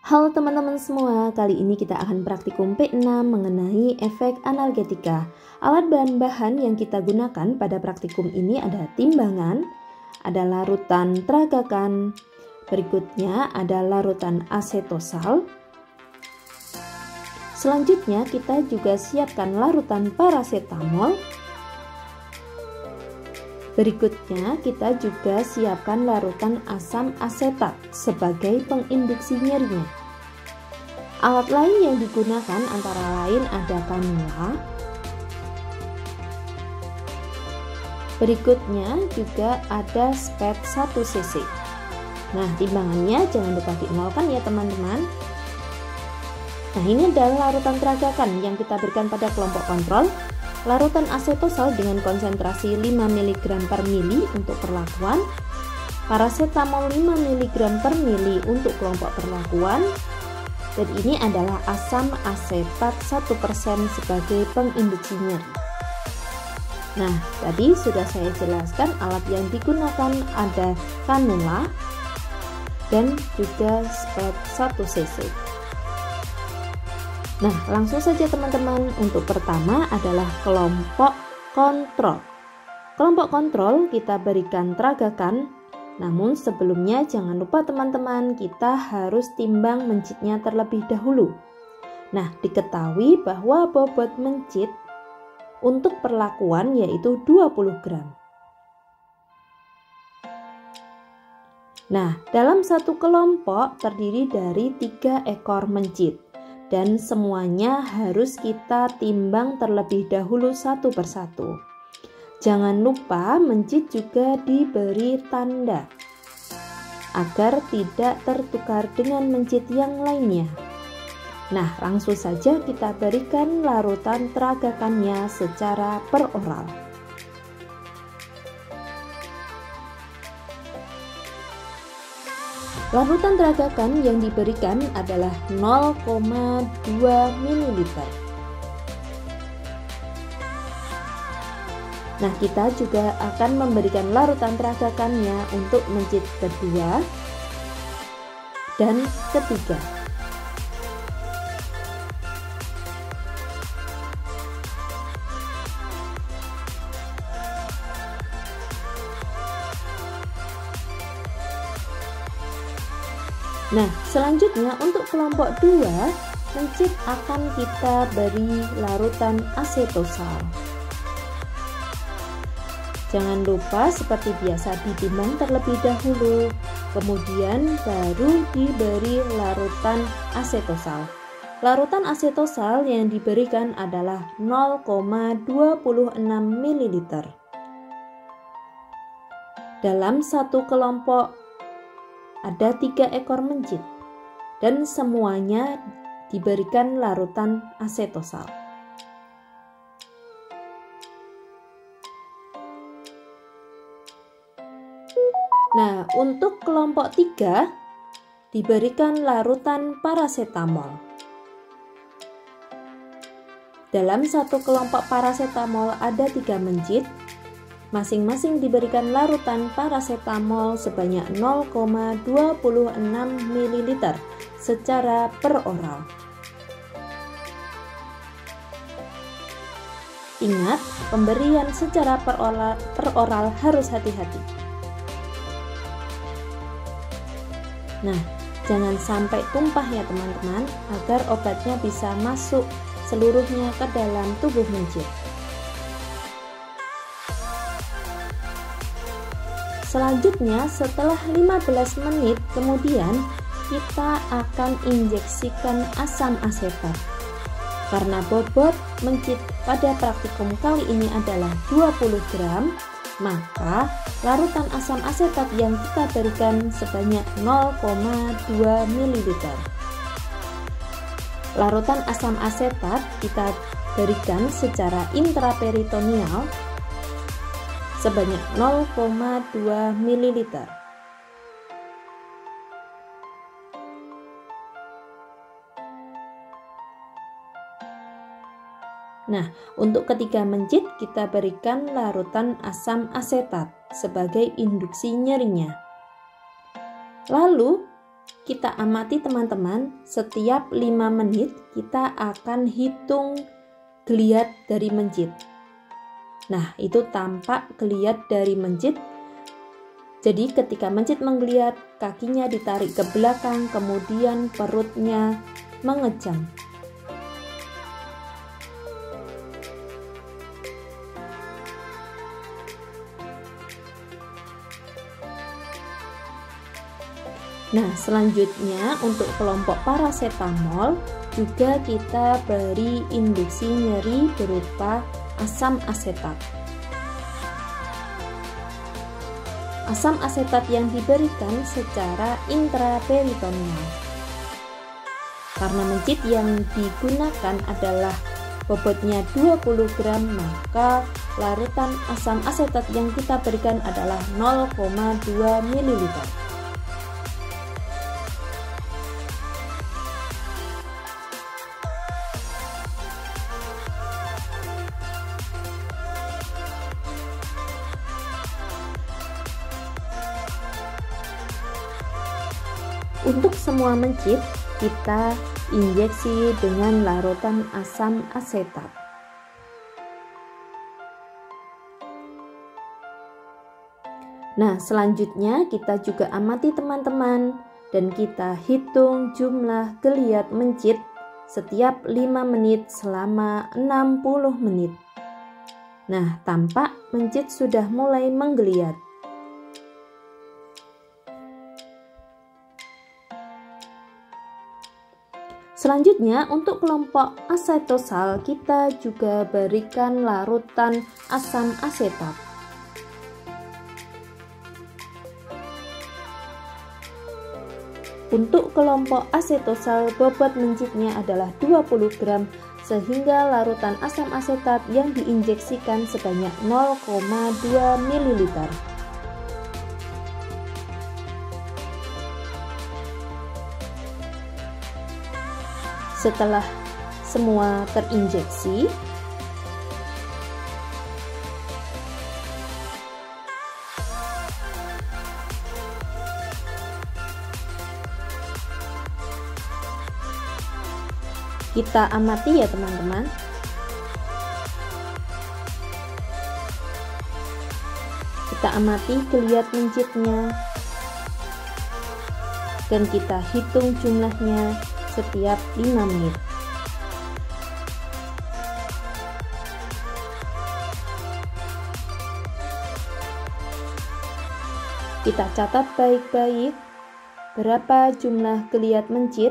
Halo teman-teman semua, kali ini kita akan praktikum P6 mengenai efek analgetika. Alat bahan-bahan yang kita gunakan pada praktikum ini ada timbangan, ada larutan tragakan, berikutnya ada larutan asetosal. Selanjutnya kita juga siapkan larutan parasetamol. Berikutnya kita juga siapkan larutan asam asetat sebagai penginduksi nyerinya. Alat lain yang digunakan antara lain ada kanula. Berikutnya juga ada spet 1 cc. Nah, timbangannya jangan lupa dinolkan ya teman-teman. Nah, ini adalah larutan tragakan yang kita berikan pada kelompok kontrol. Larutan asetosal dengan konsentrasi 5 mg per mili untuk perlakuan, parasetamol 5 mg per mili untuk kelompok perlakuan, dan ini adalah asam asetat 1% sebagai penginduksi nyeri. Nah, tadi sudah saya jelaskan alat yang digunakan ada kanula dan juga spet 1 cc. Nah, langsung saja teman-teman. Untuk pertama adalah kelompok kontrol. Kelompok kontrol kita berikan tragakan, namun sebelumnya jangan lupa teman-teman, kita harus timbang mencitnya terlebih dahulu. Nah, diketahui bahwa bobot mencit untuk perlakuan yaitu 20 gram. Nah, dalam satu kelompok terdiri dari 3 ekor mencit. Dan semuanya harus kita timbang terlebih dahulu satu persatu. Jangan lupa mencit juga diberi tanda agar tidak tertukar dengan mencit yang lainnya. Nah, langsung saja kita berikan larutan tragakannya secara peroral. Larutan tragakan yang diberikan adalah 0,2 ml. Nah, kita juga akan memberikan larutan tragakannya untuk mencit kedua dan ketiga. Nah, selanjutnya untuk kelompok 2, mencit akan kita beri larutan asetosal. Jangan lupa seperti biasa ditimbang terlebih dahulu, kemudian baru diberi larutan asetosal. Larutan asetosal yang diberikan adalah 0,26 ml. Dalam satu kelompok ada 3 ekor mencit dan semuanya diberikan larutan asetosal. Nah, untuk kelompok 3 diberikan larutan parasetamol. Dalam satu kelompok parasetamol ada 3 mencit. Masing-masing diberikan larutan parasetamol sebanyak 0,26 ml secara peroral. Ingat, pemberian secara peroral harus hati-hati. Nah, jangan sampai tumpah ya teman-teman, agar obatnya bisa masuk seluruhnya ke dalam tubuh mencit. Selanjutnya setelah 15 menit kemudian kita akan injeksikan asam asetat. Karena bobot mencit pada praktikum kali ini adalah 20 gram, maka larutan asam asetat yang kita berikan sebanyak 0,2 ml. Larutan asam asetat kita berikan secara intraperitoneal sebanyak 0,2 ml. Nah, untuk ketiga mencit kita berikan larutan asam asetat sebagai induksi nyerinya. Lalu kita amati teman-teman, setiap 5 menit kita akan hitung geliat dari mencit. Nah, itu tampak geliat dari mencit. Jadi ketika mencit menggeliat, kakinya ditarik ke belakang, kemudian perutnya mengejang. Nah, selanjutnya untuk kelompok parasetamol juga kita beri induksi nyeri berupa asam asetat. Asam asetat yang diberikan secara intraperitoneal. Karena mencit yang digunakan adalah bobotnya 20 gram, maka larutan asam asetat yang kita berikan adalah 0,2 ml. Untuk semua mencit, kita injeksi dengan larutan asam asetat. Nah, selanjutnya kita juga amati teman-teman dan kita hitung jumlah geliat mencit setiap 5 menit selama 60 menit. Nah, tampak mencit sudah mulai menggeliat. Selanjutnya untuk kelompok asetosal kita juga berikan larutan asam asetat. Untuk kelompok asetosal bobot mencitnya adalah 20 gram sehingga larutan asam asetat yang diinjeksikan sebanyak 0,2 ml. Setelah semua terinjeksi, kita amati ya teman-teman. Kita amati geliat mencitnya dan kita hitung jumlahnya setiap 5 menit. Kita catat baik-baik berapa jumlah geliat mencit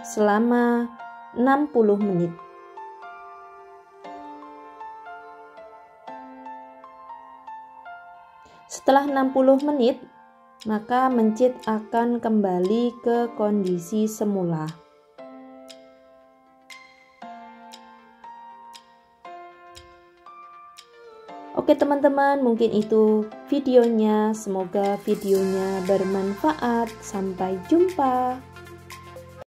selama 60 menit. Setelah 60 menit, maka mencit akan kembali ke kondisi semula. Oke teman-teman, mungkin itu videonya. Semoga videonya bermanfaat. Sampai jumpa.